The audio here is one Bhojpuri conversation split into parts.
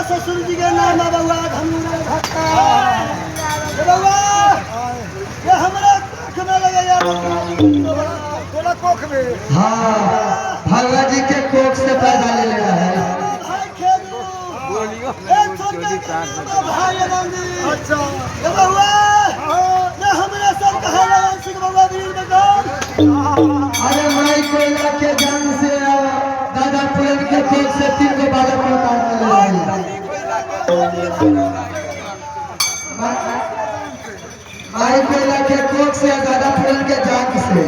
ससुर जी के नाम बउआ धनुरे भक्ता बउआ ये हमारा कोख में लगे यार तोला कोख में। हाँ भगवान जी के कोख से पैदा ले लेना है। भाई खेलू एक छोटा भाई नंदी अच्छा ये बउआ ये हमारे सब कहे सिंह बउआ वीर बगान। अरे माई कोयला के जान से दादा पुरन के कोख से 3 को बालक को काट ले माई कोयला के कोख से दादा पुरन के जान से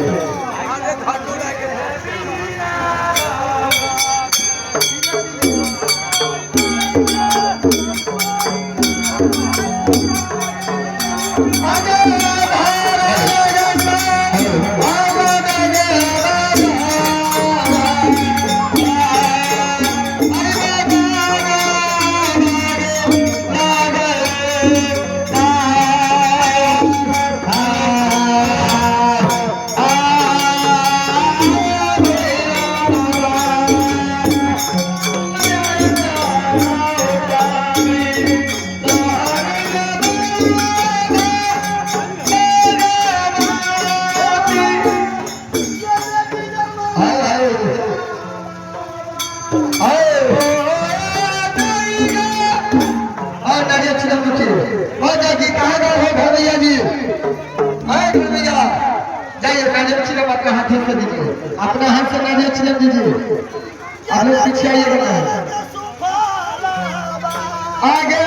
अपना हाथ से दीजिए, अपना हाथ से नारियल छिलम दीजिए। आप लोग पीछे आइए, आगे